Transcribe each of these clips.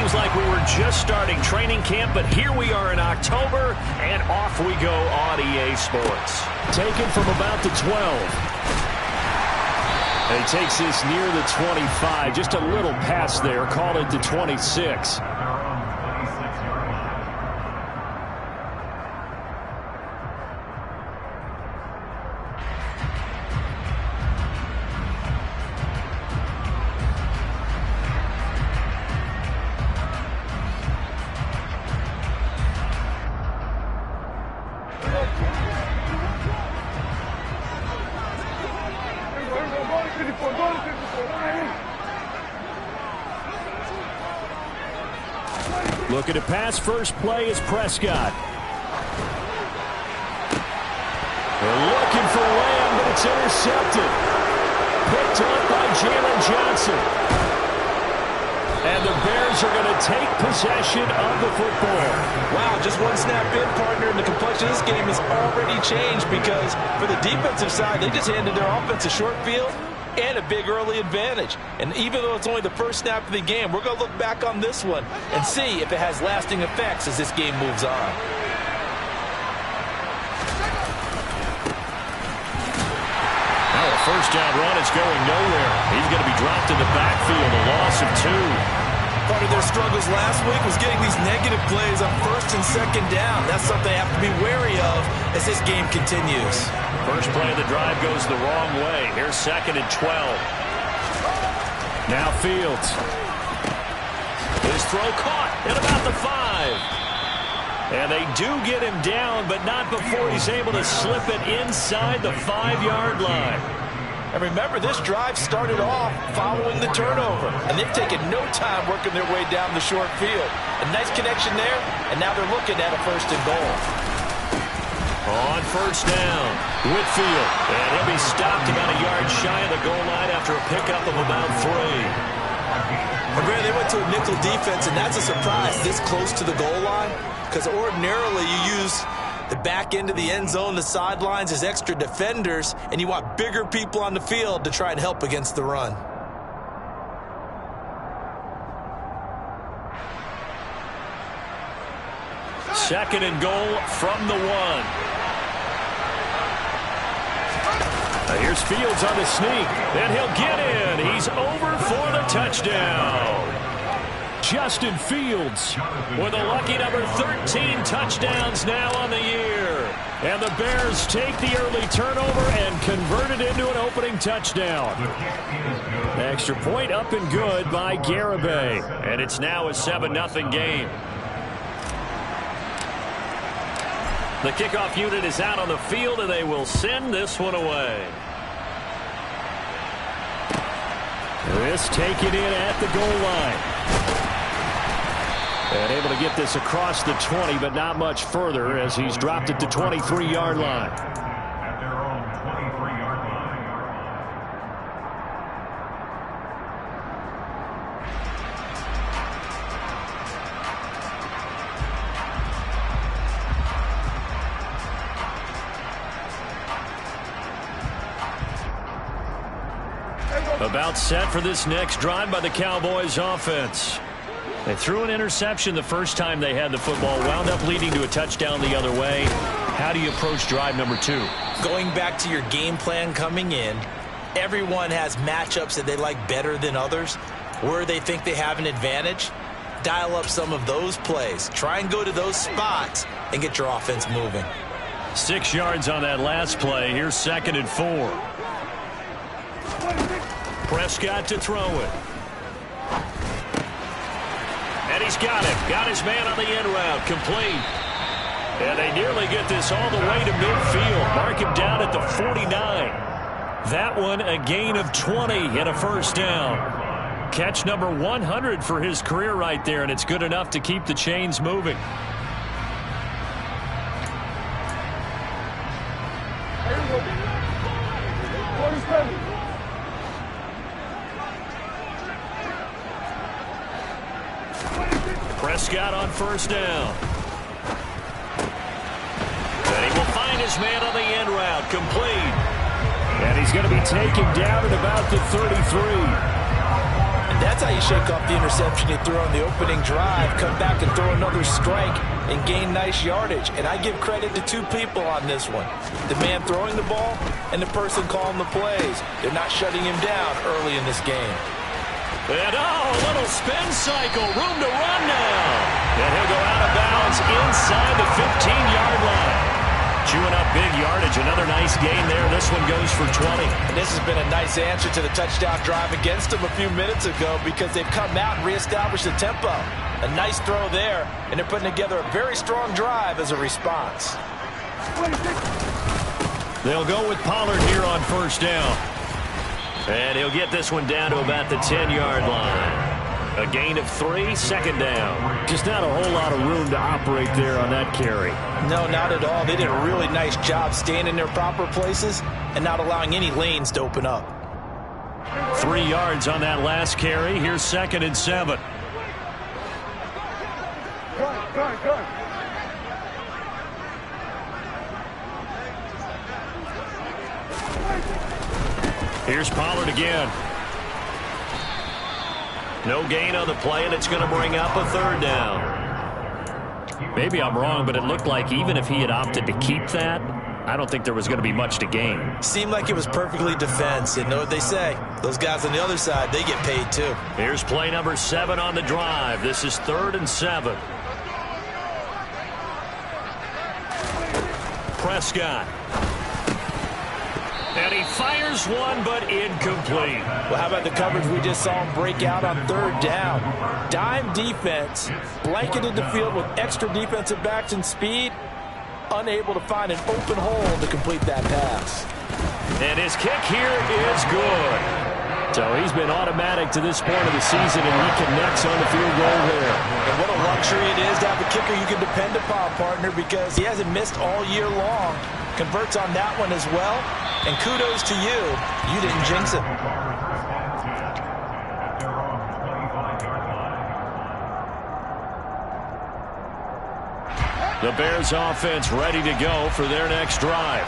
Seems like we were just starting training camp, but here we are in October, and off we go on EA Sports. Taken from about the 12. And he takes this near the 25. Just a little pass there. Call it the 26. Looking to pass. First play is Prescott. They're looking for Lamb, but it's intercepted. Picked up by Jalen Johnson. And the Bears are going to take possession of the football. Wow, just one snap in, partner, and the complexion of this game has already changed because for the defensive side, they just handed their offense a short field and a big early advantage. And even though it's only the first snap of the game, we're going to look back on this one and see if it has lasting effects as this game moves on. Now a first down run is going nowhere. He's going to be dropped in the backfield, a loss of 2. Part of their struggles last week was getting these negative plays on first and second down. That's something they have to be wary of as this game continues. First play of the drive goes the wrong way. Here's 2nd and 12. Now Fields. His throw caught at about the 5. And they do get him down, but not before he's able to slip it inside the 5-yard line. And remember, this drive started off following the turnover. And they've taken no time working their way down the short field. A nice connection there, and now they're looking at a 1st and goal. On first down, Whitfield. And he'll be stopped about a yard shy of the goal line after a pickup of about 3. And Brad, they went to a nickel defense, and that's a surprise this close to the goal line. Because ordinarily you use the back end of the end zone, the sidelines as extra defenders, and you want bigger people on the field to try and help against the run. Second and goal from the 1. Here's Fields on the sneak, and he'll get in. He's over for the touchdown. Justin Fields with a lucky number 13 touchdowns now on the year. And the Bears take the early turnover and convert it into an opening touchdown. Extra point up and good by Garibay. And it's now a 7-0 game. The kickoff unit is out on the field, and they will send this one away. This taken in at the goal line. And able to get this across the 20, but not much further as he's dropped it to 23-yard line. At their own 23-yard line. About set for this next drive by the Cowboys offense. They threw an interception the first time they had the football, wound up leading to a touchdown the other way. How do you approach drive number 2? Going back to your game plan coming in, everyone has matchups that they like better than others. Where they think they have an advantage, dial up some of those plays. Try and go to those spots and get your offense moving. 6 yards on that last play. Here's 2nd and 4. Prescott to throw it. And he's got him. Got his man on the end route. Complete. And they nearly get this all the way to midfield. Mark him down at the 49. That one a gain of 20 and a first down. Catch number 100 for his career right there, and it's good enough to keep the chains moving. Prescott on first down. And he will find his man on the end route. Complete. And he's going to be taken down at about the 33. And That's how you shake off the interception you threw on the opening drive, come back and throw another strike and gain nice yardage. And I give credit to two people on this one. The man throwing the ball and the person calling the plays. They're not shutting him down early in this game. And a little spin cycle, room to run now. And he'll go out of bounds inside the 15-yard line. Chewing up big yardage, another nice gain there. This one goes for 20. And this has been a nice answer to the touchdown drive against them a few minutes ago because they've come out and reestablished the tempo. A nice throw there, and they're putting together a very strong drive as a response. They'll go with Pollard here on first down. And he'll get this one down to about the 10-yard line. A gain of 3, second down. Just not a whole lot of room to operate there on that carry. No, not at all. They did a really nice job staying in their proper places and not allowing any lanes to open up. 3 yards on that last carry. Here's 2nd and 7. Go. Here's Pollard again. No gain on the play, and it's going to bring up a 3rd down. Maybe I'm wrong, but it looked like even if he had opted to keep that, I don't think there was going to be much to gain. Seemed like it was perfectly defense. And know what they say? Those guys on the other side, they get paid too. Here's play number 7 on the drive. This is 3rd and 7. Prescott. And he fires one, but incomplete. Well, how about the coverage we just saw him break out on 3rd down? Dime defense, blanketed the field with extra defensive backs and speed, unable to find an open hole to complete that pass. And his kick here is good. So he's been automatic to this point of the season, and he connects on the field goal there. And what a luxury it is to have a kicker you can depend upon, partner, because he hasn't missed all year long. Converts on that one as well. And kudos to you. You didn't jinx it. The Bears offense ready to go for their next drive.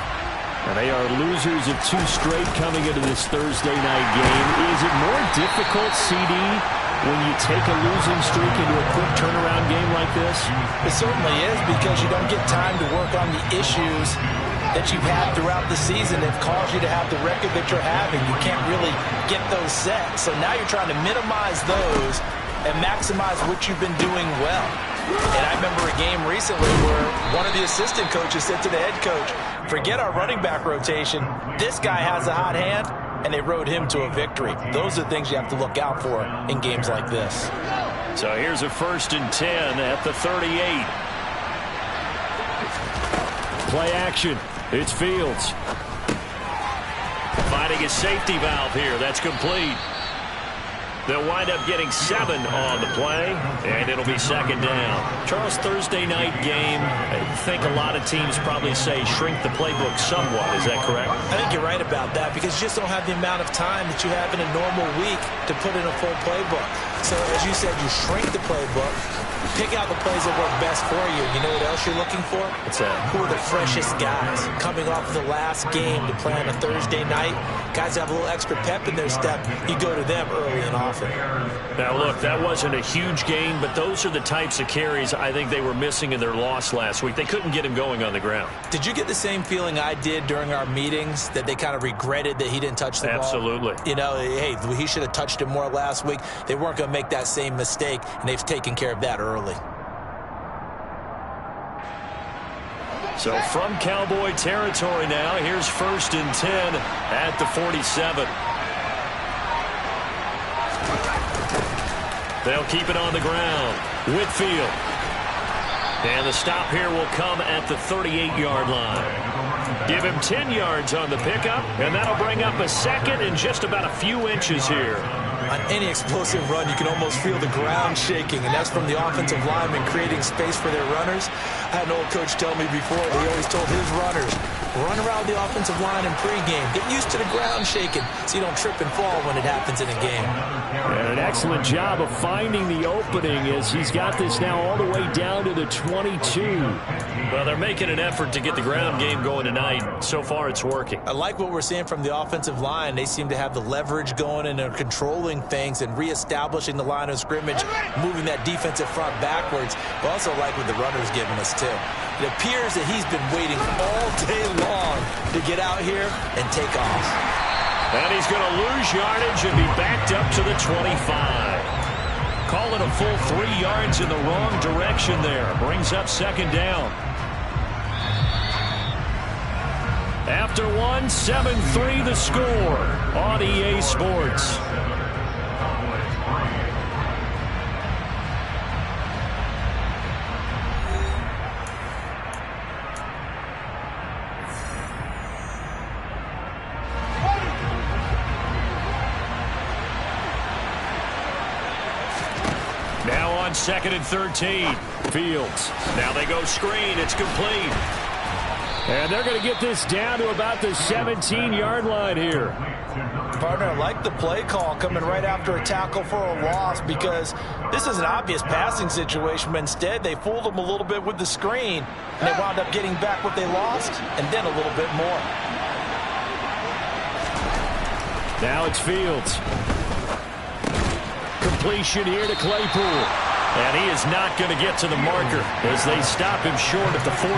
And they are losers of 2 straight coming into this Thursday night game. Is it more difficult, CD, when you take a losing streak into a quick turnaround game like this? It certainly is, because you don't get time to work on the issues that you've had throughout the season that caused you to have the record that you're having. You can't really get those set. So now you're trying to minimize those and maximize what you've been doing well. And I remember a game recently where one of the assistant coaches said to the head coach, forget our running back rotation. This guy has a hot hand, and they rode him to a victory. Those are things you have to look out for in games like this. So here's a 1st and 10 at the 38. Play action. It's Fields. Finding a safety valve here. That's complete. They'll wind up getting 7 on the play, and it'll be 2nd down. Charles, Thursday night game, I think a lot of teams probably say shrink the playbook somewhat. Is that correct? I think you're right about that, because you just don't have the amount of time that you have in a normal week to put in a full playbook. So, as you said, you shrink the playbook, pick out the plays that work best for you. You know what else you're looking for? What's that? Who are the freshest guys coming off of the last game to play on a Thursday night? Guys have a little extra pep in their step. You go to them early and often. Now, look, that wasn't a huge gain, but those are the types of carries I think they were missing in their loss last week. They couldn't get him going on the ground. Did you get the same feeling I did during our meetings, that they kind of regretted that he didn't touch the ball? Absolutely. You know, hey, he should have touched it more last week. They weren't going to make that same mistake, and they've taken care of that early. So from Cowboy territory now, here's 1st and 10 at the 47. They'll keep it on the ground. Whitfield. And the stop here will come at the 38-yard line. Give him 10 yards on the pickup, and that'll bring up a 2nd and just about a few inches here. On any explosive run, you can almost feel the ground shaking, and that's from the offensive linemen creating space for their runners. I had an old coach tell me before that he always told his runners, run around the offensive line in pregame. Get used to the ground shaking so you don't trip and fall when it happens in a game. And an excellent job of finding the opening as he's got this now all the way down to the 22. Well, they're making an effort to get the ground game going tonight. So far, it's working. I like what we're seeing from the offensive line. They seem to have the leverage going and they're controlling things and reestablishing the line of scrimmage, moving that defensive front backwards. I also like what the runner's giving us, too. It appears that he's been waiting all day long to get out here and take off. And he's going to lose yardage and be backed up to the 25. Call it a full 3 yards in the wrong direction there. Brings up second down. After one, 7-3 the score on EA Sports. Now on 2nd and 13. Fields. Now they go screen. It's complete. And they're going to get this down to about the 17-yard line here. Partner, I like the play call coming right after a tackle for a loss because this is an obvious passing situation, but instead they fooled them a little bit with the screen, and they wound up getting back what they lost and then a little bit more. Now it's Fields. Completion here to Claypool. And he is not going to get to the marker as they stop him short at the 14.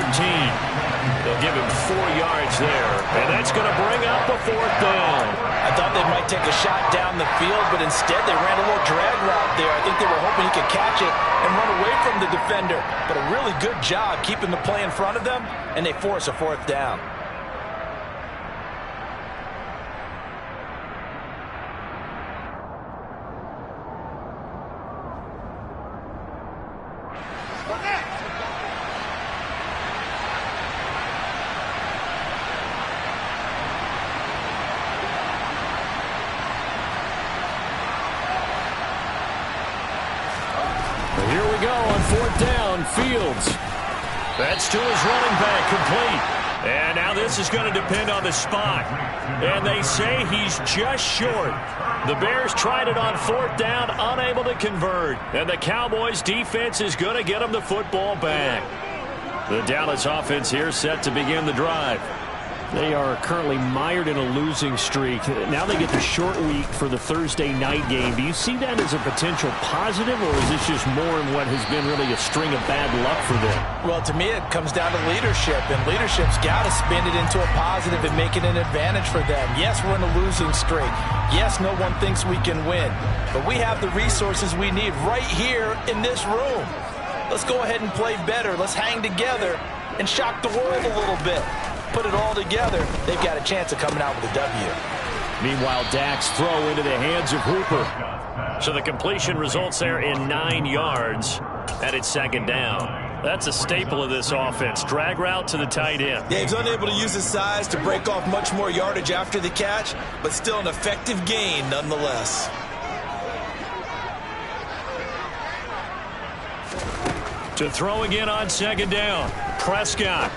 They'll give him 4 yards there. And that's going to bring up a 4th down. I thought they might take a shot down the field, but instead they ran a little drag route there. I think they were hoping he could catch it and run away from the defender. But a really good job keeping the play in front of them, and they force a 4th down. Here we go on 4th down. Fields. That's to his running back, complete. And now this is going to depend on the spot. And they say he's just short. The Bears tried it on 4th down, unable to convert. And the Cowboys defense is going to get them the football back. The Dallas offense here set to begin the drive. They are currently mired in a losing streak. Now they get the short week for the Thursday night game. Do you see that as a potential positive, or is this just more in what has been really a string of bad luck for them? Well, to me, it comes down to leadership, and leadership's got to spin it into a positive and make it an advantage for them. Yes, we're in a losing streak. Yes, no one thinks we can win, but we have the resources we need right here in this room. Let's go ahead and play better. Let's hang together and shock the world a little bit. Put it all together, they've got a chance of coming out with a W. Meanwhile, Dak's throw into the hands of Hooper. So the completion results there in 9 yards, and it's 2nd down. That's a staple of this offense. Drag route to the tight end. Yeah, he's unable to use his size to break off much more yardage after the catch, but still an effective gain nonetheless. To throw again on 2nd down. Prescott.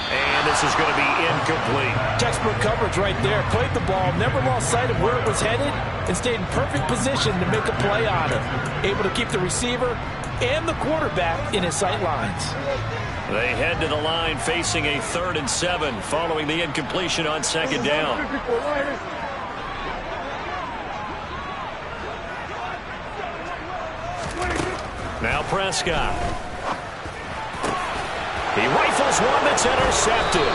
And this is going to be incomplete. Textbook coverage right there. Played the ball, never lost sight of where it was headed, and stayed in perfect position to make a play on it. Able to keep the receiver and the quarterback in his sight lines. They head to the line facing a 3rd and 7 following the incompletion on 2nd down. Now Prescott. He rifles one that's intercepted.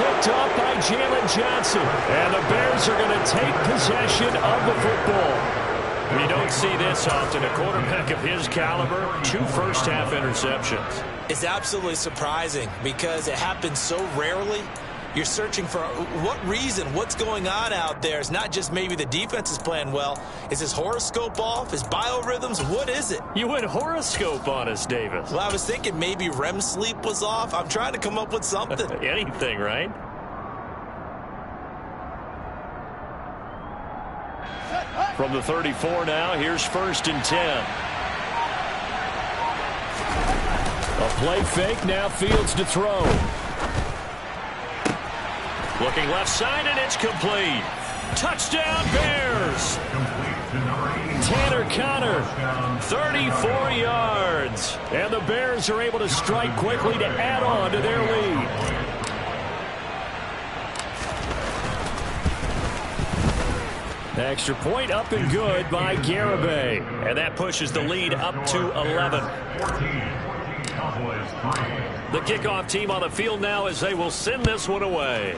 Picked up by Jalen Johnson. And the Bears are going to take possession of the football. We don't see this often. A quarterback of his caliber, 2 first-half interceptions. It's absolutely surprising because it happens so rarely. You're searching for what reason, what's going on out there. It's not just maybe the defense is playing well. Is his horoscope off? His biorhythms? What is it? You went horoscope on us, Davis. Well, I was thinking maybe REM sleep was off. I'm trying to come up with something. Anything, right? From the 34 now, here's 1st and 10. A play fake, now Fields to throw. Looking left side, and it's complete. Touchdown, Bears. Tanner Conner, 34 yards. And the Bears are able to strike quickly to add on to their lead. Extra point up and good by Garibay. And that pushes the lead up to 11. The kickoff team on the field now as they will send this one away.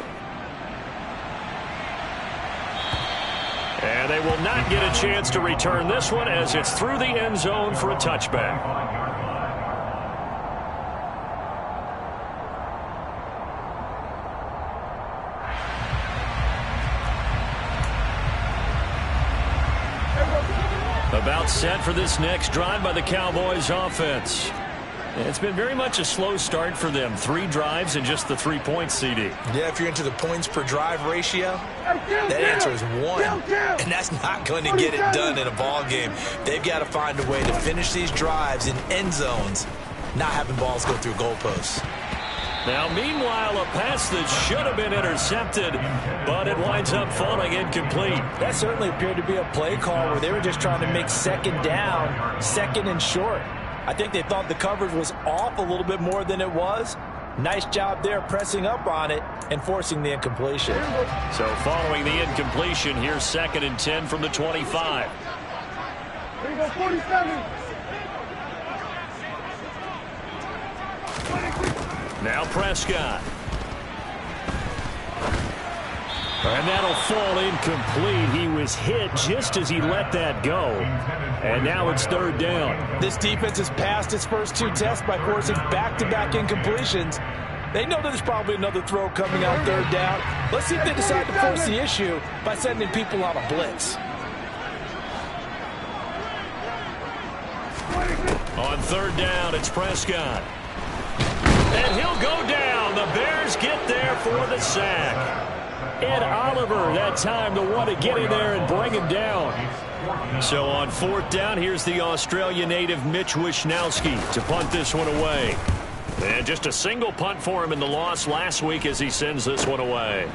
And they will not get a chance to return this one as it's through the end zone for a touchback. About set for this next drive by the Cowboys offense. It's been very much a slow start for them. 3 drives and just the 3 points, CD. Yeah, if you're into the points per drive ratio, that answer is 1. And that's not going to get it done in a ball game. They've got to find a way to finish these drives in end zones, not having balls go through goalposts. Now, meanwhile, a pass that should have been intercepted, but it winds up falling incomplete. That certainly appeared to be a play call where they were just trying to make second down, second and short. I think they thought the coverage was off a little bit more than it was. Nice job there pressing up on it and forcing the incompletion. So following the incompletion, here's 2nd and 10 from the 25. Here we go, 47. Now Prescott. And that'll fall incomplete. He was hit just as he let that go. And now it's 3rd down. This defense has passed its first 2 tests by forcing back-to-back incompletions. They know there's probably another throw coming on 3rd down. Let's see if they decide to force the issue by sending people on a blitz. On 3rd down, it's Prescott. And he'll go down. The Bears get there for the sack. Ed Oliver that time the one to get in there and bring him down. So on 4th down, here's the Australia native Mitch Wishnowski to punt this one away. And just a single punt for him in the loss last week as he sends this one away.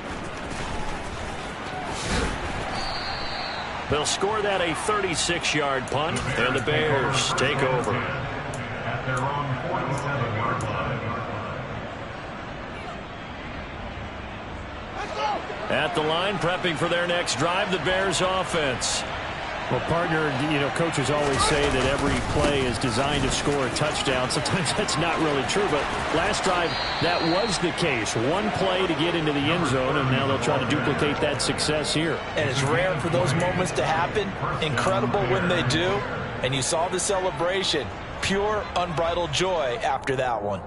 They'll score that a 36-yard punt, and the Bears take over. At their own 47-yard line. At the line, prepping for their next drive, the Bears offense. Well, partner, coaches always say that every play is designed to score a touchdown. Sometimes that's not really true, but last drive, that was the case. One play to get into the end zone, and now they'll try to duplicate that success here. And it's rare for those moments to happen. Incredible when they do. And you saw the celebration. Pure, unbridled joy after that one.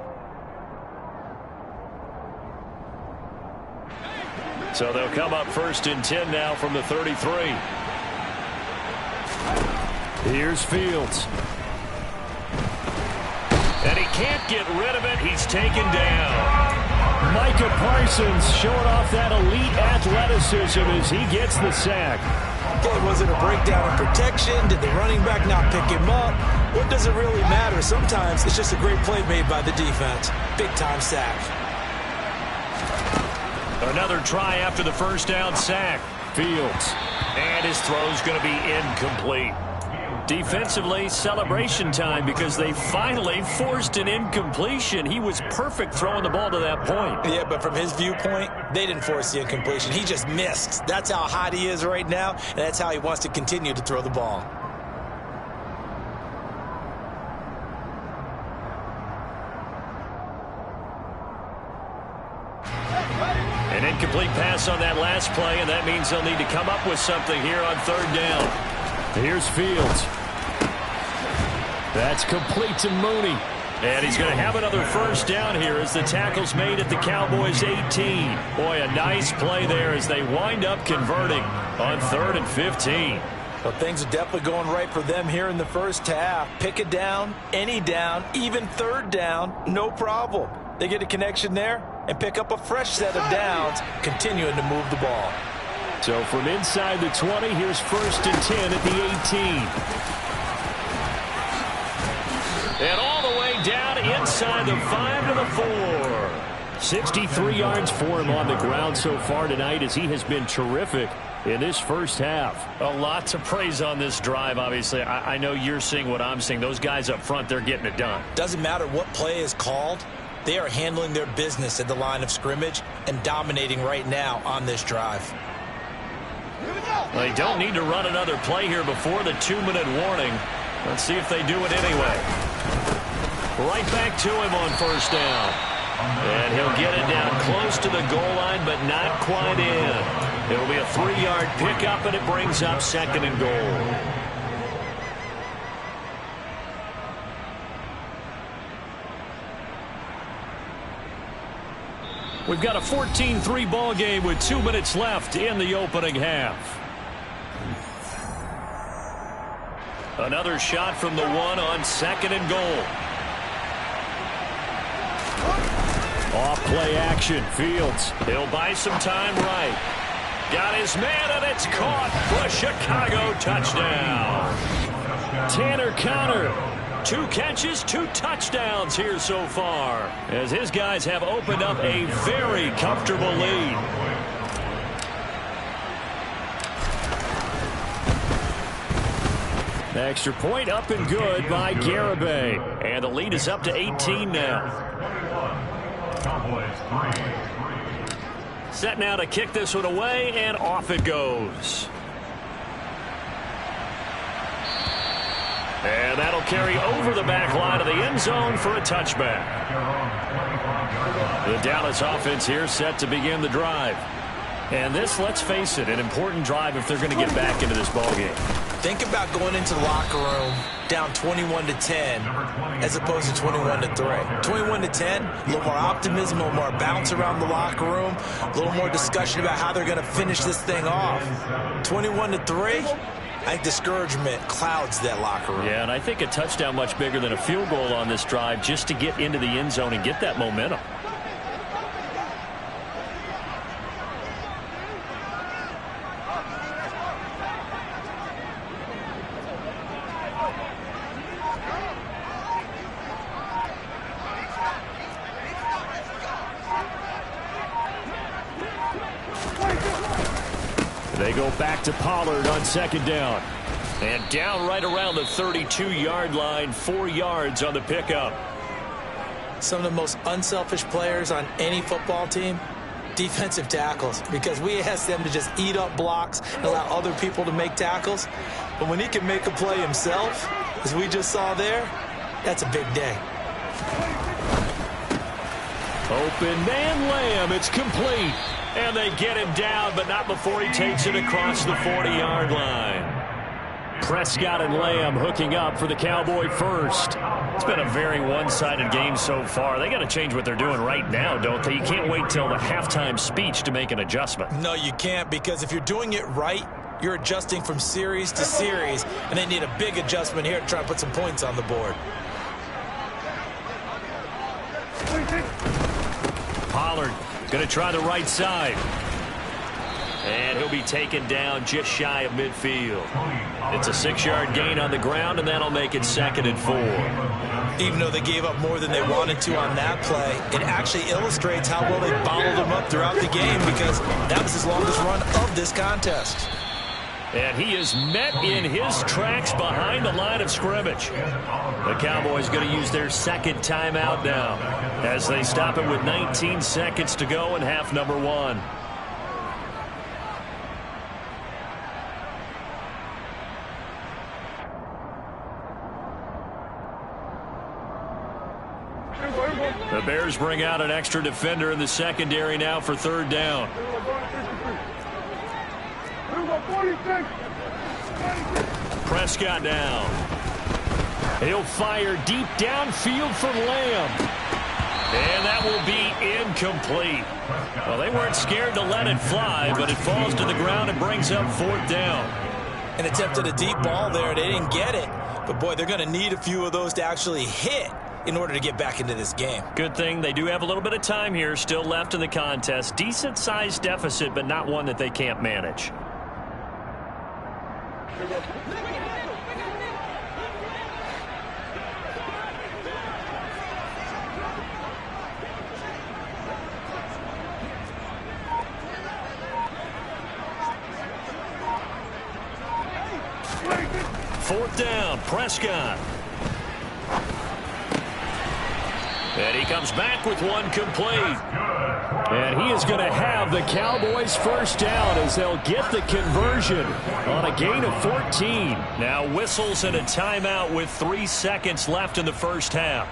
So they'll come up 1st and 10 now from the 33. Here's Fields. And he can't get rid of it. He's taken down. Micah Parsons showing off that elite athleticism as he gets the sack. Okay, was it a breakdown in protection? Did the running back not pick him up? What does it really matter? Sometimes it's just a great play made by the defense. Big-time sack. Another try after the 1st down sack. Fields. And his throw's going to be incomplete. Defensively, celebration time because they finally forced an incompletion. He was perfect throwing the ball to that point. Yeah, but from his viewpoint, they didn't force the incompletion. He just missed. That's how hot he is right now, and that's how he wants to continue to throw the ball. An incomplete pass on that last play, and that means they'll need to come up with something here on 3rd down. Here's Fields. That's complete to Mooney. And he's going to have another 1st down here as the tackle's made at the Cowboys' 18. Boy, a nice play there as they wind up converting on 3rd and 15. Well, things are definitely going right for them here in the first half. Pick a down, any down, even 3rd down, no problem. They get a connection there and pick up a fresh set of downs, continuing to move the ball. So from inside the 20, here's 1st and 10 at the 18. And all the way down inside the 5 to the 4. 63 yards for him on the ground so far tonight, as he has been terrific in this first half. A lot to praise on this drive, obviously. I know you're seeing what I'm seeing. Those guys up front, they're getting it done. Doesn't matter what play is called. They are handling their business at the line of scrimmage and dominating right now on this drive. They don't need to run another play here before the 2-minute warning. Let's see if they do it anyway. Right back to him on first down. And he'll get it down close to the goal line, but not quite in. It'll be a 3-yard pickup, and it brings up 2nd and goal. We've got a 14-3 ball game with 2 minutes left in the opening half. Another shot from the 1 on 2nd and goal. Off play action. Fields. He'll buy some time right. Got his man, and it's caught for a Chicago touchdown. Tanner Conner. 2 catches, 2 touchdowns here so far, as his guys have opened up a very comfortable lead. Extra point up and good by Garibay. And the lead is up to 18 now. Set now to kick this one away, and off it goes. And that'll carry over the back line of the end zone for a touchback. The Dallas offense here set to begin the drive. And this, let's face it, an important drive if they're going to get back into this ballgame. Think about going into the locker room down 21-10 as opposed to 21-3. 21-10, a little more optimism, a little more bounce around the locker room, a little more discussion about how they're going to finish this thing off. 21-3, I think discouragement clouds that locker room. Yeah, and I think a touchdown much bigger than a field goal on this drive just to get into the end zone and get that momentum. They go back to Pollard on 2nd down. And down right around the 32-yard line, 4 yards on the pickup. Some of the most unselfish players on any football team, defensive tackles, because we ask them to just eat up blocks and allow other people to make tackles. But when he can make a play himself, as we just saw there, that's a big day. Open man Lamb. It's complete. And they get him down, but not before he takes it across the 40-yard line. Prescott and Lamb hooking up for the Cowboy first. It's been a very one-sided game so far. They got to change what they're doing right now, don't they? You can't wait till the halftime speech to make an adjustment. No, you can't, because if you're doing it right, you're adjusting from series to series, and they need a big adjustment here to try and put some points on the board. Pollard going to try the right side. And he'll be taken down just shy of midfield. It's a 6-yard gain on the ground, and that'll make it 2nd and 4. Even though they gave up more than they wanted to on that play, it actually illustrates how well they bottled them up throughout the game, because that was his longest run of this contest. And he is met in his tracks behind the line of scrimmage. The Cowboys going to use their 2nd timeout now as they stop it with 19 seconds to go in half number 1. The Bears bring out an extra defender in the secondary now for 3rd down. Prescott down. He'll fire deep downfield from Lamb. And that will be incomplete. Well, they weren't scared to let it fly, but it falls to the ground and brings up 4th down. An attempt at a deep ball there. They didn't get it. But, boy, they're going to need a few of those to actually hit in order to get back into this game. Good thing they do have a little bit of time here still left in the contest. Decent-sized deficit, but not one that they can't manage. 4th down, Prescott. And he comes back with one complete. And he is going to have the Cowboys first down as they'll get the conversion on a gain of 14. Now whistles and a timeout with 3 seconds left in the first half.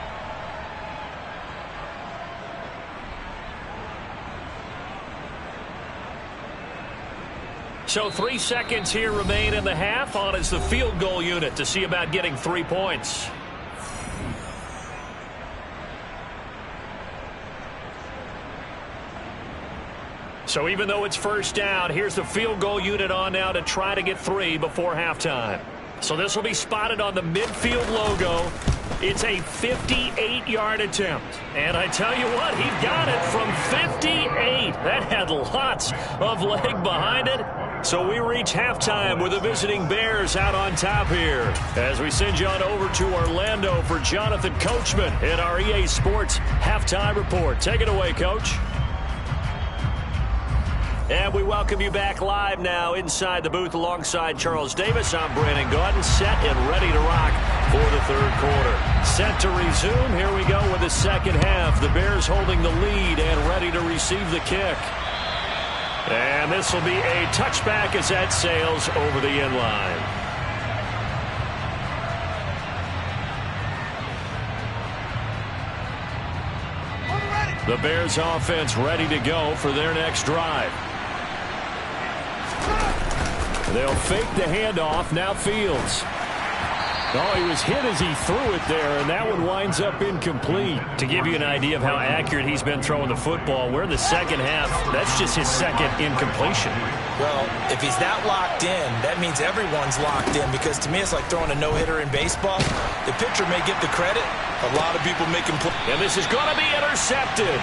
So 3 seconds here remain in the half. On is the field goal unit to see about getting 3 points. So even though it's first down, here's the field goal unit on now to try to get 3 before halftime. So this will be spotted on the midfield logo. It's a 58-yard attempt. And I tell you what, he got it from 58. That had lots of leg behind it. So we reach halftime with the visiting Bears out on top here. As we send you on over to Orlando for Jonathan Coachman in our EA Sports Halftime Report. Take it away, Coach. And we welcome you back live now inside the booth alongside Charles Davis. I'm Brandon Gaudin, set and ready to rock for the 3rd quarter. Set to resume. Here we go with the second half. The Bears holding the lead and ready to receive the kick. And this will be a touchback as that sails over the end line. The Bears offense ready to go for their next drive. They'll fake the handoff. Now Fields. Oh, he was hit as he threw it there, and that one winds up incomplete. To give you an idea of how accurate he's been throwing the football, we're in the second half. That's just his second incompletion. Well, if he's that locked in, that means everyone's locked in, because to me it's like throwing a no-hitter in baseball. The pitcher may get the credit. A lot of people make him play. And this is going to be intercepted.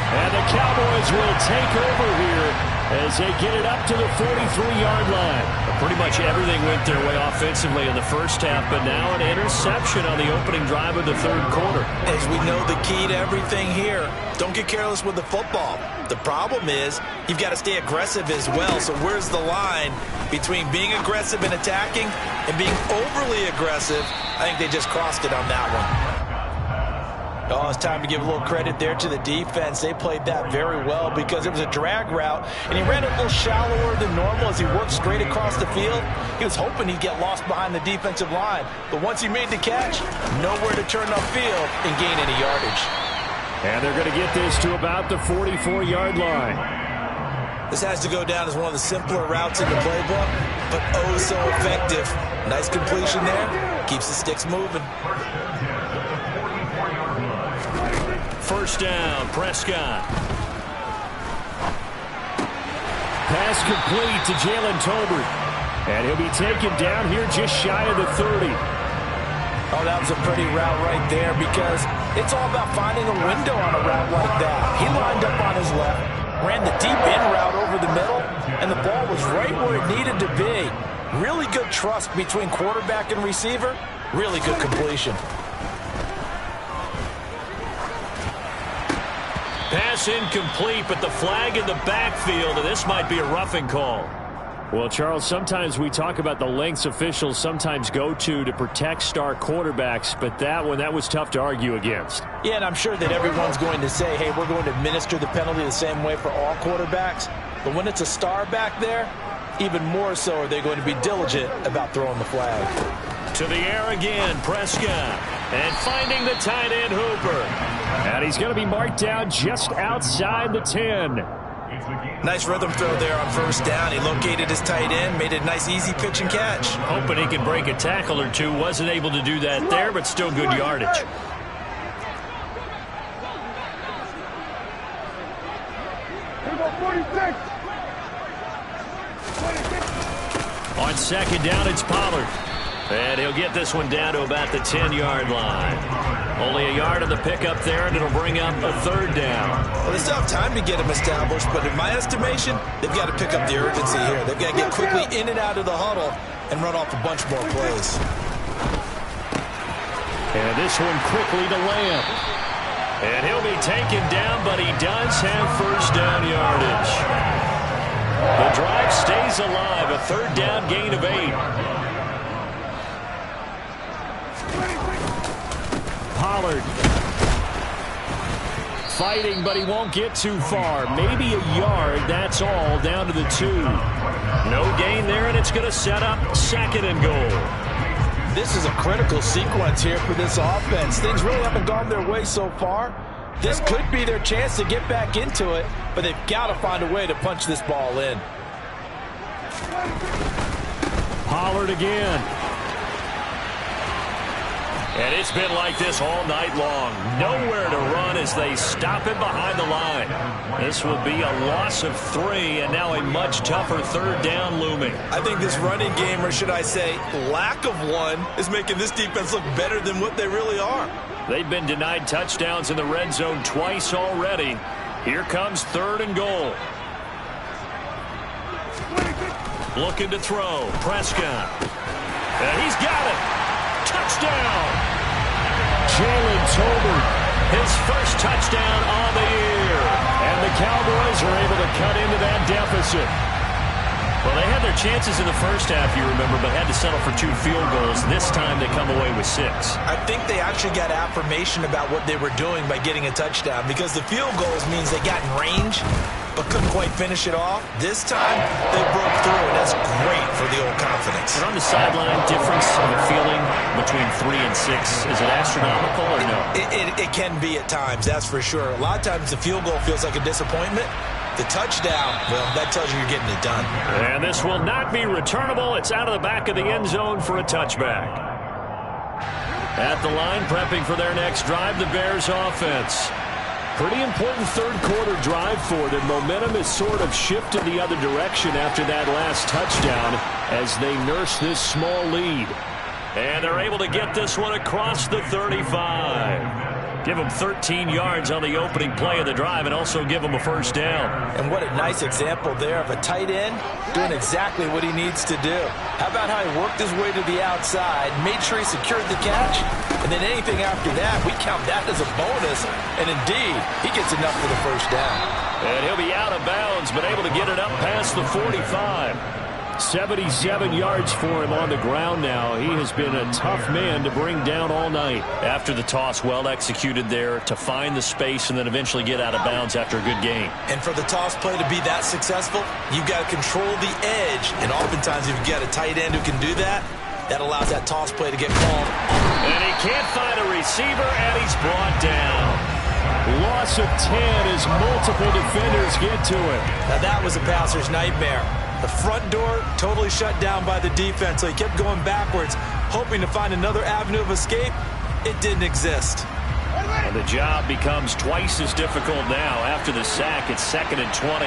And the Cowboys will take over here as they get it up to the 43-yard line. Pretty much everything went their way offensively in the first half, but now an interception on the opening drive of the 3rd quarter. As we know, the key to everything here, don't get careless with the football. The problem is you've got to stay aggressive as well. So where's the line between being aggressive and attacking and being overly aggressive? I think they just crossed it on that one. Oh, it's time to give a little credit there to the defense. They played that very well because it was a drag route, and he ran it a little shallower than normal as he worked straight across the field. He was hoping he'd get lost behind the defensive line, but once he made the catch, nowhere to turn upfield and gain any yardage. And they're going to get this to about the 44-yard line. This has to go down as one of the simpler routes in the playbook, but oh so effective. Nice completion there. Keeps the sticks moving. First down, Prescott. Pass complete to Jalen Tolbert. And he'll be taken down here just shy of the 30. Oh, that was a pretty route right there, because it's all about finding a window on a route like that. He lined up on his left, ran the deep in route over the middle, and the ball was right where it needed to be. Really good trust between quarterback and receiver. Really good completion. Pass incomplete, but the flag in the backfield, and this might be a roughing call. Well, Charles, sometimes we talk about the lengths officials sometimes go to protect star quarterbacks, but that was tough to argue against. Yeah, and I'm sure that everyone's going to say, hey, we're going to administer the penalty the same way for all quarterbacks. But when it's a star back there, even more so are they going to be diligent about throwing the flag. To the air again, Prescott. And finding the tight end, Hooper. And he's going to be marked down just outside the 10. Nice rhythm throw there on first down. He located his tight end, made a nice easy pitch and catch. Hoping he could break a tackle or two. Wasn't able to do that there, but still good yardage. Here we go, 46. On second down, it's Pollard. And he'll get this one down to about the 10-yard line. Only a yard on the pickup there, and it'll bring up a third down. Well, they still have time to get him established, but in my estimation, they've got to pick up the urgency here. They've got to get quickly in and out of the huddle and run off a bunch more plays. And this one quickly to Lamb. And he'll be taken down, but he does have first down yardage. The drive stays alive, a third down gain of 8. Pollard. Fighting, but he won't get too far. Maybe a yard, that's all, down to the 2. No gain there, and it's going to set up 2nd and goal. This is a critical sequence here for this offense. Things really haven't gone their way so far. This could be their chance to get back into it, but they've got to find a way to punch this ball in. Pollard again. And it's been like this all night long. Nowhere to run as they stop him behind the line. This will be a loss of 3, and now a much tougher 3rd down looming. I think this running game, or should I say lack of one, is making this defense look better than what they really are. They've been denied touchdowns in the red zone twice already. Here comes 3rd and goal. Looking to throw. Prescott. And he's got it. Touchdown! Jalen Tolbert. His first touchdown on the year. And the Cowboys are able to cut into that deficit. Well, they had their chances in the first half, you remember, but had to settle for 2 field goals. This time they come away with 6. I think they actually got affirmation about what they were doing by getting a touchdown, because the field goals means they got in range but couldn't quite finish it off. This time they broke through, and that's great for the old confidence. But on the sideline, difference of a feeling between 3 and 6, is it astronomical or no? It can be at times, that's for sure. A lot of times the field goal feels like a disappointment. The touchdown, well, that tells you you're getting it done. And this will not be returnable. It's out of the back of the end zone for a touchback. At the line, prepping for their next drive, the Bears offense. Pretty important 3rd quarter drive for them. Momentum has sort of shifted the other direction after that last touchdown as they nurse this small lead. And they're able to get this one across the 35. Give them 13 yards on the opening play of the drive and also give them a first down. And what a nice example there of a tight end doing exactly what he needs to do. How about how he worked his way to the outside, made sure he secured the catch, and then anything after that, we count that as a bonus. And indeed, he gets enough for the first down. And he'll be out of bounds, but able to get it up past the 45. 77 yards for him on the ground now. He has been a tough man to bring down all night. After the toss, well executed there to find the space and then eventually get out of bounds after a good gain. And for the toss play to be that successful, you've got to control the edge. And oftentimes, if you've got a tight end who can do that, that allows that toss play to get called. And he can't find a receiver, and he's brought down. Loss of 10 as multiple defenders get to him. Now that was a passer's nightmare. The front door totally shut down by the defense, so he kept going backwards, hoping to find another avenue of escape. It didn't exist. And the job becomes twice as difficult now. After the sack, it's 2nd and 20.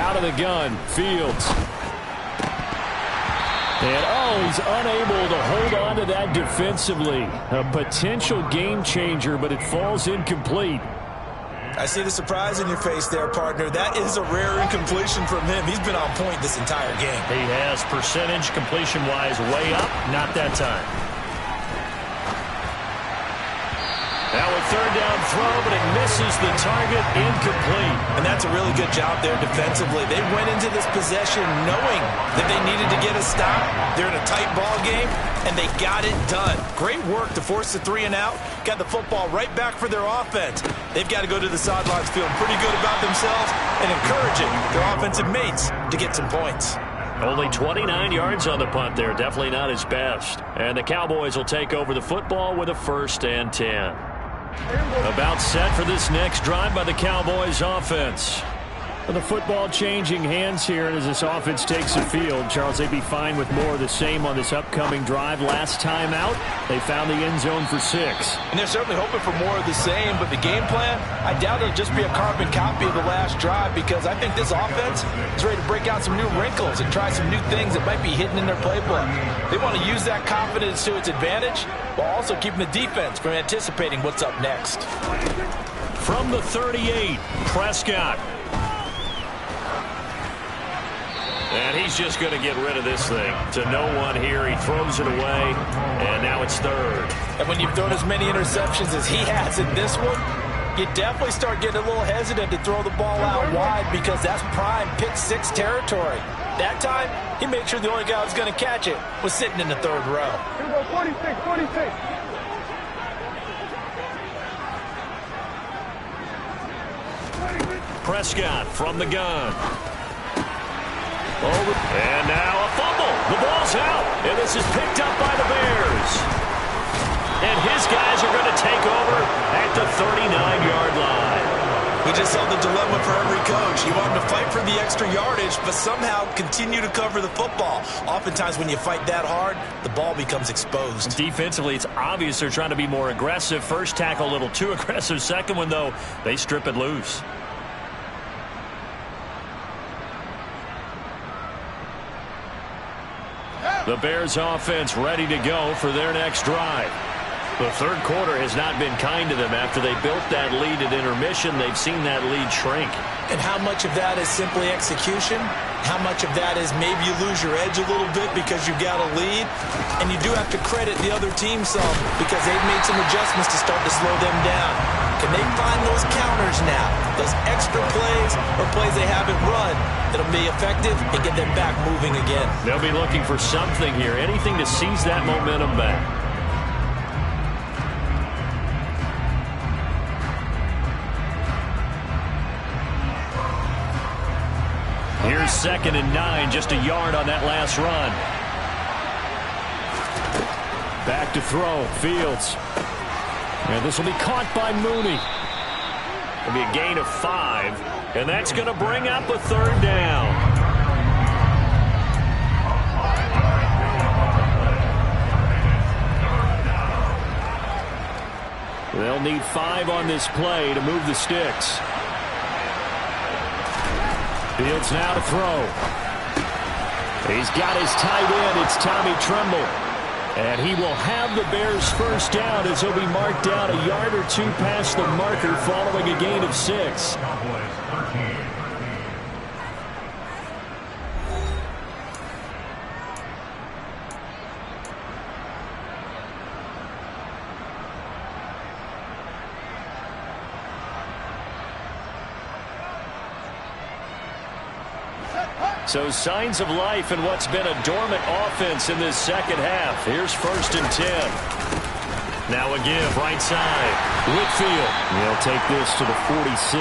Out of the gun, Fields. And, he's unable to hold on to that defensively. A potential game changer, but it falls incomplete. I see the surprise in your face there, partner. That is a rare incompletion from him. He's been on point this entire game. He has percentage completion-wise way up. Not that time. Now a 3rd down throw, but it misses the target, incomplete. And that's a really good job there defensively. They went into this possession knowing that they needed to get a stop. They're in a tight ball game, and they got it done. Great work to force the 3 and out. Got the football right back for their offense. They've got to go to the sidelines feeling pretty good about themselves and encouraging their offensive mates to get some points. Only 29 yards on the punt there. Definitely not his best. And the Cowboys will take over the football with a 1st and 10. About set for this next drive by the Cowboys offense. The football changing hands here, and as this offense takes the field, Charles, they'd be fine with more of the same on this upcoming drive. Last time out, they found the end zone for 6. And they're certainly hoping for more of the same, but the game plan, I doubt it'll just be a carbon copy of the last drive, because I think this offense is ready to break out some new wrinkles and try some new things that might be hidden in their playbook. They want to use that confidence to its advantage, while also keeping the defense from anticipating what's up next. From the 38, Prescott. And he's just going to get rid of this thing. To no one here. He throws it away, and now it's 3rd. And when you've thrown as many interceptions as he has in this one, you definitely start getting a little hesitant to throw the ball out wide, because that's prime pick 6 territory. That time, he made sure the only guy who was going to catch it was sitting in the 3rd row. Here we go, 46, 46. Prescott from the gun. And now a fumble. The ball's out, and this is picked up by the Bears. And his guys are going to take over at the 39-yard line. We just saw the dilemma for every coach. He wanted to fight for the extra yardage, but somehow continue to cover the football. Oftentimes when you fight that hard, the ball becomes exposed. Defensively, it's obvious they're trying to be more aggressive. First tackle a little too aggressive. Second one, though, they strip it loose. The Bears offense ready to go for their next drive. The third quarter has not been kind to them. After they built that lead at intermission, they've seen that lead shrink. And how much of that is simply execution? How much of that is maybe you lose your edge a little bit because you've got a lead? And you do have to credit the other team some because they've made some adjustments to start to slow them down. Can they find those counters now? Those extra plays or plays they haven't run that'll be effective and get them back moving again? They'll be looking for something here, anything to seize that momentum back. Here's 2nd and 9, just a yard on that last run. Back to throw, Fields. And this will be caught by Mooney. It'll be a gain of 5, and that's going to bring up a 3rd down. They'll need 5 on this play to move the sticks. Fields now to throw. He's got his tight end. It's Tommy Tremble. And he will have the Bears first down as he'll be marked down a yard or two past the marker following a gain of 6. So signs of life in what's been a dormant offense in this second half. Here's 1st and 10. Now a give, right side. Whitfield. He'll take this to the 46.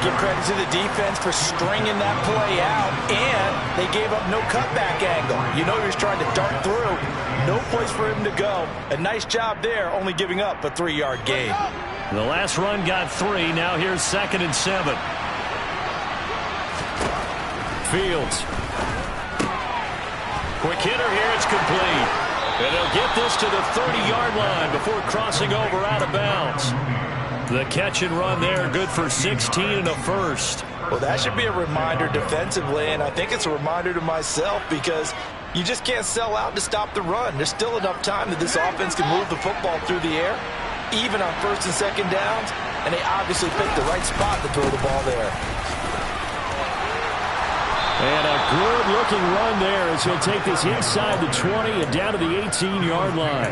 Give credit to the defense for stringing that play out, and they gave up no cutback angle. You know he was trying to dart through. No place for him to go. A nice job there, only giving up a 3-yard gain. The last run got 3. Now here's 2nd and 7. Fields. Quick hitter here. It's complete. And they'll get this to the 30-yard line before crossing over out of bounds. The catch and run there, good for 16 and a first. Well, that should be a reminder defensively, and I think it's a reminder to myself because you just can't sell out to stop the run. There's still enough time that this offense can move the football through the air, even on 1st and 2nd downs, and they obviously picked the right spot to throw the ball there. And a good-looking run there as he'll take this inside the 20 and down to the 18-yard line.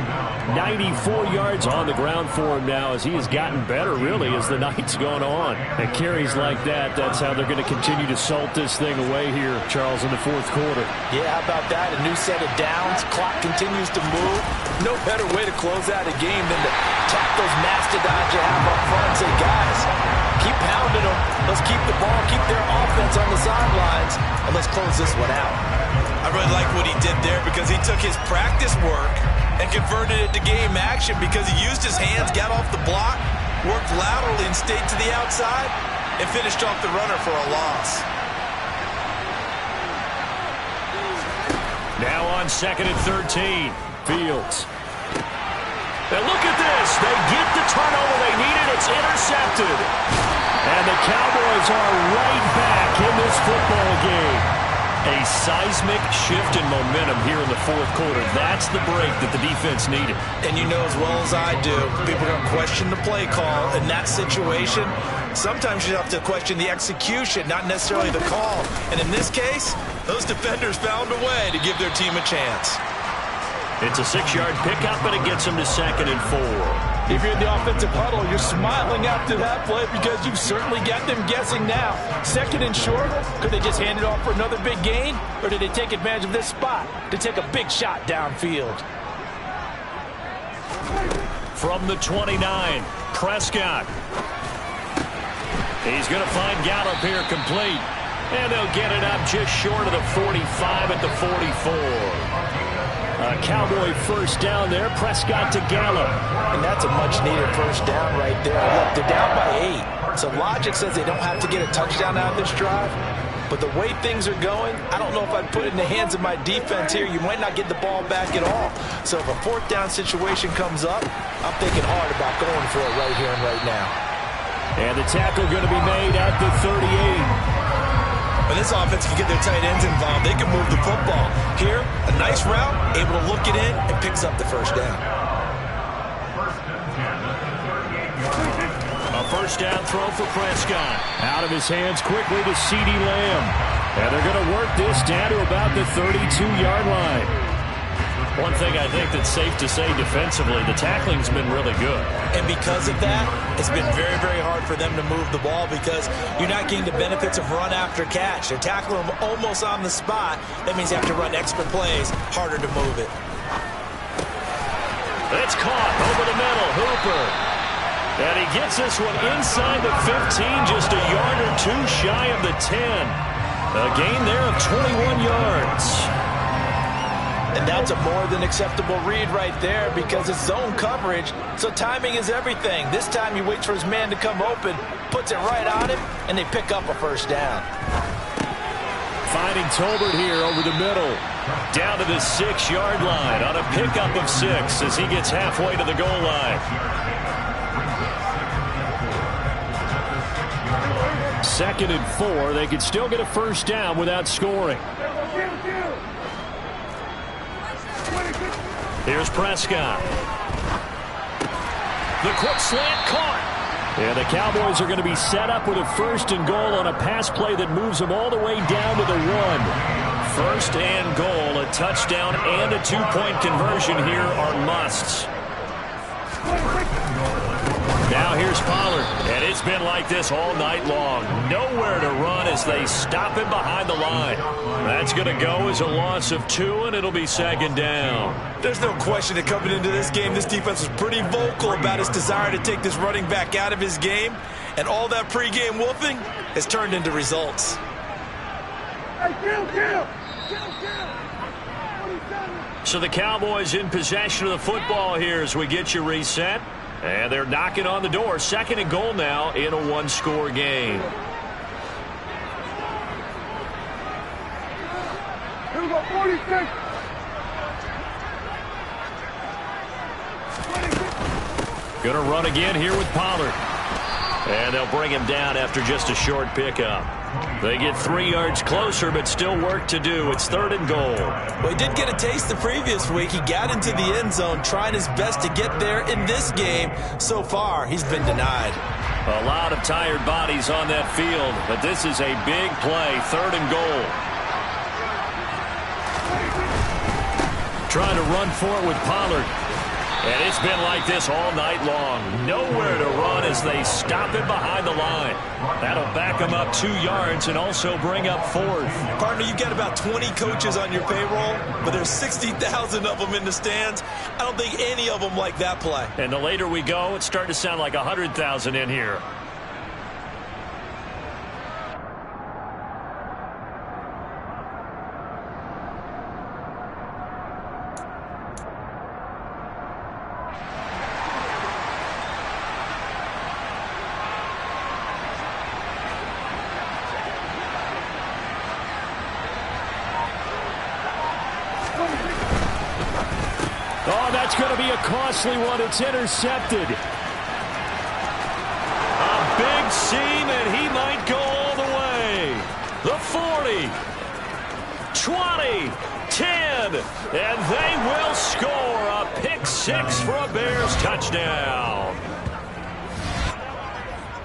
94 yards on the ground for him now as he has gotten better, really, as the night's gone on. And carries like that, that's how they're going to continue to salt this thing away here, Charles, in the 4th quarter. Yeah, how about that? A new set of downs. Clock continues to move. No better way to close out a game than to tap those mastodons you have up front and say, guys, keep pounding them. Let's keep the ball, keep their offense on the sidelines, and let's close this one out. I really like what he did there because he took his practice work and converted it to game action because he used his hands, got off the block, worked laterally and stayed to the outside, and finished off the runner for a loss. Now on 2nd and 13, Fields. And look at this. They get the turnover they needed. It's intercepted. And the Cowboys are right back in this football game. A seismic shift in momentum here in the 4th quarter. That's the break that the defense needed. And you know as well as I do, people are going to question the play call in that situation. Sometimes you have to question the execution, not necessarily the call. And in this case, those defenders found a way to give their team a chance. It's a 6-yard pickup, and it gets them to 2nd and 4. If you're in the offensive huddle, you're smiling after that play because you've certainly got them guessing now. 2nd and short, could they just hand it off for another big gain? Or did they take advantage of this spot to take a big shot downfield? From the 29, Prescott. He's going to find Gallup here complete. And they'll get it up just short of the 45 at the 44. A Cowboy first down there. Prescott to Gallup. And that's a much-needed first down right there. Look, they're down by 8. So logic says they don't have to get a touchdown out of this drive. But the way things are going, I don't know if I'd put it in the hands of my defense here. You might not get the ball back at all. So if a fourth down situation comes up, I'm thinking hard about going for it right here and right now. And the tackle going to be made at the 38. When this offense can get their tight ends involved, they can move the football. Here, a nice route, able to look it in, and picks up the first down. A first down throw for Prescott. Out of his hands quickly to CeeDee Lamb. And they're going to work this down to about the 32-yard line. One thing I think that's safe to say defensively, the tackling's been really good. And because of that, it's been very, very hard for them to move the ball because you're not getting the benefits of run after catch. They're tackling them almost on the spot. That means you have to run extra plays, harder to move it. It's caught over the middle, Hooper. And he gets this one inside the 15, just a yard or two shy of the 10. A gain there of 21 yards. And that's a more than acceptable read right there because it's zone coverage, so timing is everything. This time he waits for his man to come open, puts it right on him, and they pick up a first down. Finding Tolbert here over the middle. Down to the 6-yard line on a pickup of 6 as he gets halfway to the goal line. Second and 4. They could still get a first down without scoring. Here's Prescott. The quick slant caught. And the Cowboys are going to be set up with a first and goal on a pass play that moves them all the way down to the 1. First and goal, a touchdown and a 2-point conversion here are musts. Now here's Pollard, and it's been like this all night long. Nowhere to run as they stop him behind the line. That's going to go as a loss of 2, and it'll be second down. There's no question that coming into this game, this defense was pretty vocal about its desire to take this running back out of his game, and all that pregame wolfing has turned into results. Hey, kill. So the Cowboys in possession of the football here as we get you reset. And they're knocking on the door. Second and goal now in a 1-score game. Here we go, 46. Going to run again here with Pollard. And they'll bring him down after just a short pickup. They get 3 yards closer, but still work to do. It's third and goal. Well, he did get a taste the previous week. He got into the end zone, trying his best to get there in this game. So far, he's been denied. A lot of tired bodies on that field, but this is a big play, third and goal. Trying to run for it with Pollard. And it's been like this all night long. Nowhere to run as they stop him behind the line. That'll back him up 2 yards and also bring up fourth. Partner, you've got about 20 coaches on your payroll, but there's 60,000 of them in the stands. I don't think any of them like that play. And the later we go, it's starting to sound like 100,000 in here. Oh, that's going to be a costly one. It's intercepted. A big seam, and he might go all the way. The 40, 20, 10, and they will score a pick 6 for a Bears touchdown.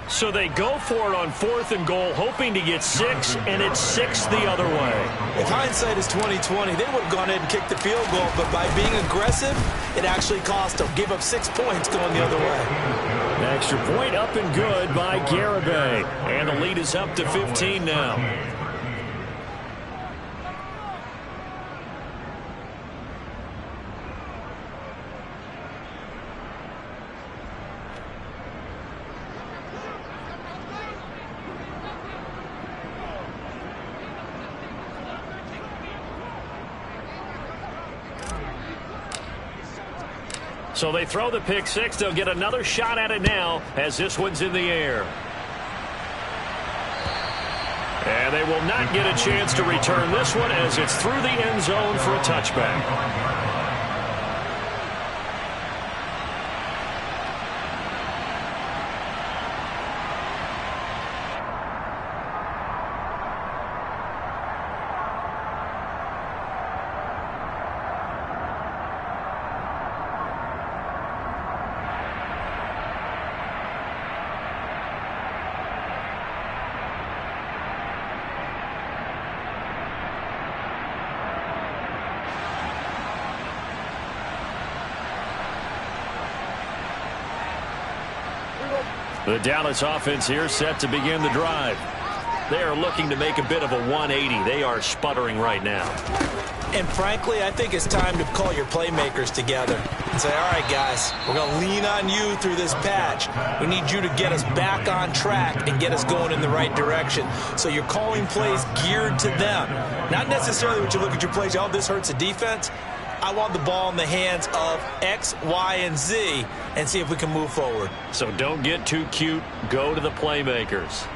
So they go for it on fourth and goal, hoping to get 6, and it's 6 the other way. If hindsight is 20/20, they would have gone ahead and kicked the field goal, but by being aggressive, it actually cost them. Give up 6 points going the other way. Extra point up and good by Garibay. And the lead is up to 15 now. So they throw the pick six. They'll get another shot at it now as this one's in the air. And they will not get a chance to return this one as it's through the end zone for a touchback. The Dallas offense here set to begin the drive. They are looking to make a bit of a 180. They are sputtering right now. And frankly, I think it's time to call your playmakers together and say, all right, guys, we're going to lean on you through this patch. We need you to get us back on track and get us going in the right direction. So you're calling plays geared to them. Not necessarily when you look at your plays, oh, this hurts the defense. I want the ball in the hands of X, Y, and Z and see if we can move forward. So don't get too cute. Go to the playmakers.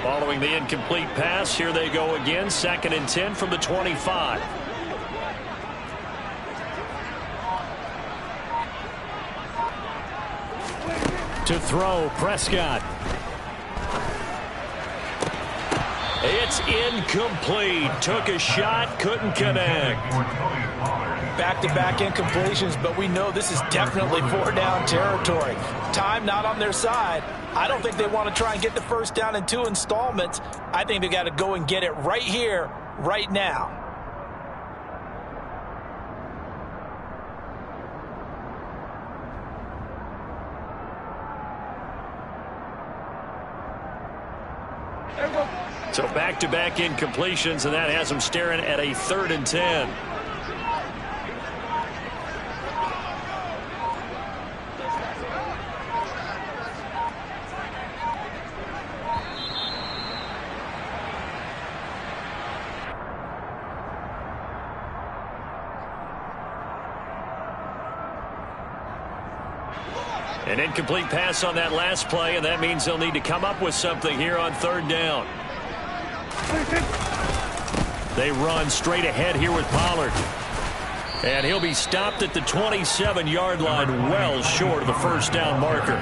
Following the incomplete pass, here they go again. 2nd and 10 from the 25. To throw, Prescott. It's incomplete. Took a shot, couldn't connect. Back-to-back incompletions, but we know this is definitely 4-down territory. Time not on their side. I don't think they want to try and get the first down in 2 installments. I think they got to go and get it right here, right now. So back-to-back incompletions, and that has them staring at a 3rd and 10. An incomplete pass on that last play, and that means they'll need to come up with something here on 3rd down. They run straight ahead here with Pollard. And he'll be stopped at the 27-yard line, well short of the first down marker.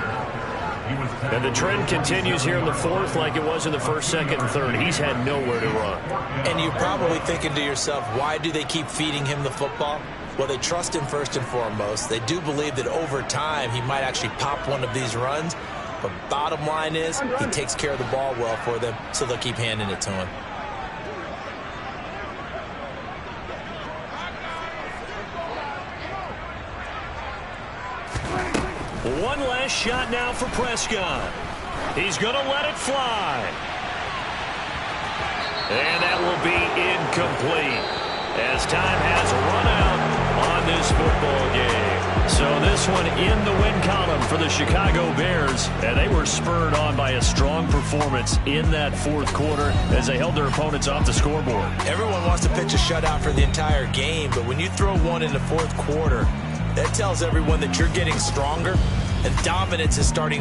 And the trend continues here in the 4th like it was in the 1st, 2nd, and 3rd. He's had nowhere to run. And you're probably thinking to yourself, why do they keep feeding him the football? Well, they trust him first and foremost. They do believe that over time he might actually pop one of these runs. But bottom line is he takes care of the ball well for them, so they'll keep handing it to him. One last shot now for Prescott. He's going to let it fly. And that will be incomplete as time has run out on this football game. So this one in the win column for the Chicago Bears, and they were spurred on by a strong performance in that 4th quarter as they held their opponents off the scoreboard. Everyone wants to pitch a shutout for the entire game, but when you throw one in the 4th quarter, that tells everyone that you're getting stronger and dominance is starting to